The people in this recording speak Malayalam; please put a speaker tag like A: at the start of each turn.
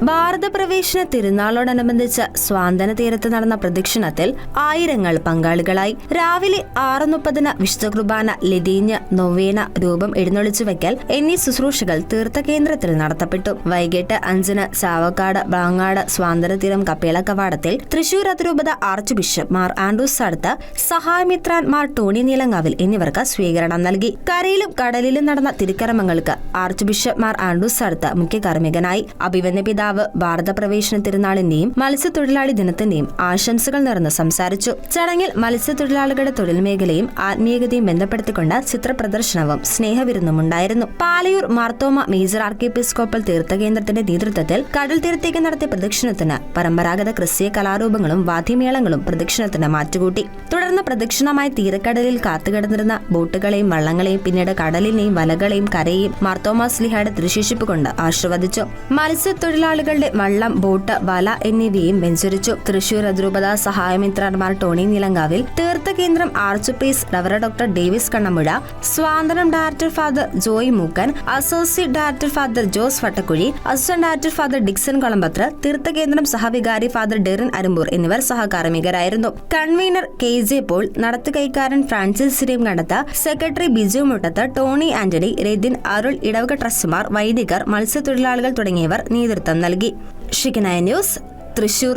A: ഭാരതപ്രവേശന തിരുനാളോടനുബന്ധിച്ച് സ്വാന്തന തീരത്ത് നടന്ന പ്രദക്ഷിണത്തിൽ ആയിരങ്ങൾ പങ്കാളികളായി. രാവിലെ 6:30 വിശുദ്ധ കുർബാന, ലതീഞ്ഞ്, നൊവേന, രൂപം എഴുന്നള്ളിച്ചു വയ്ക്കൽ എന്നീ ശുശ്രൂഷകൾ തീർത്ഥകേന്ദ്രത്തിൽ നടത്തപ്പെട്ടു. വൈകിട്ട് 5 ചാവക്കാട്, ബാങ്ങാട്, സ്വാന്തന തീരം കപ്പേള കവാടത്തിൽ തൃശൂർ അതിരൂപത ആർച്ച് ബിഷപ്പ് മാർ ആൻഡ്രൂസ് അടുത്ത്, സഹായമിത്രാൻ മാർ ടോണി നീലങ്കാവിൽ എന്നിവർക്ക് സ്വീകരണം നൽകി. കരയിലും കടലിലും നടന്ന തിരുക്കർമ്മങ്ങൾക്ക് ആർച്ച് ബിഷപ്പ് മാർ ആൻഡ്രൂസ് അടുത്ത് മുഖ്യ കാർമ്മികനായി. അഭിവന്യ പിതാവ് ഭാരതപ്രവേശന തിരുനാളിന്റെയും മത്സ്യത്തൊഴിലാളി ദിനത്തിന്റെയും ആശംസകൾ നേർന്ന് സംസാരിച്ചു. ചടങ്ങിൽ മത്സ്യത്തൊഴിലാളികളുടെ തൊഴിൽ മേഖലയും ആത്മീയതയും ബന്ധപ്പെടുത്തിക്കൊണ്ട് ചിത്രപ്രദർശനവും സ്നേഹവിരുന്നും ഉണ്ടായിരുന്നു. പാലയൂർ മാർത്തോമ മേജർ ആർക്കിയെപ്പിസ്കോപ്പൽ തീർത്ഥകേന്ദ്രത്തിന്റെ നേതൃത്വത്തിൽ കടൽ തീരത്തേക്ക് നടത്തിയ പ്രദക്ഷിണത്തിന് പരമ്പരാഗത ക്രിസ്തീയ കലാരൂപങ്ങളും വാദ്യമേളങ്ങളും പ്രദക്ഷിണത്തിന് മാറ്റുകൂട്ടി. തുടർന്ന് പ്രദക്ഷിണമായി തീരക്കടലിൽ കാത്തുകിടന്നിരുന്ന ബോട്ടുകളെയും വള്ളങ്ങളെയും പിന്നീട് കടലിനെയും വലകളെയും കരയെയും മാർത്തോമാ ശ്ലീഹായുടെ തിരുശേഷിപ്പ് കൊണ്ട് ആശീർവദിച്ചു. മത്സ്യത്തൊഴിലാളികളുടെ വള്ളം, ബോട്ട്, വല എന്നിവയും വെഞ്ചരിച്ചു. തൃശൂർ അതിരൂപത സഹായമിത്രാൻമാർ ടോണി നീലങ്കാവിൽ, തീർത്ഥകേന്ദ്രം ആർച്ച് പ്രീസ്റ്റ് റവറ ഡോക്ടർ ഡേവിസ് കണ്ണമ്പുഴ, സ്വാന്തനം director father Joy Mookken, associate director father Jose Vattakuzhi, assistant director father Dixon Kolambathra, തീർത്ഥകേന്ദ്രം സഹവികാരി ഫാദർ ഡെറിൻ അരുമ്പൂർ എന്നിവർ സഹകാർമ്മികരായിരുന്നു. കൺവീനർ KJ പോൾ, നടത്തുകൈക്കാരൻ Francis Kandath, secretary Biju Muttath, Tony Antony, Rathin, Arul, ഇടവക ട്രസ്റ്റുമാർ, വൈദികർ, മത്സ്യത്തൊഴിലാളികൾ തുടങ്ങിയവർ നേതൃത്വം നൽകി. Shekinah news, Thrissur.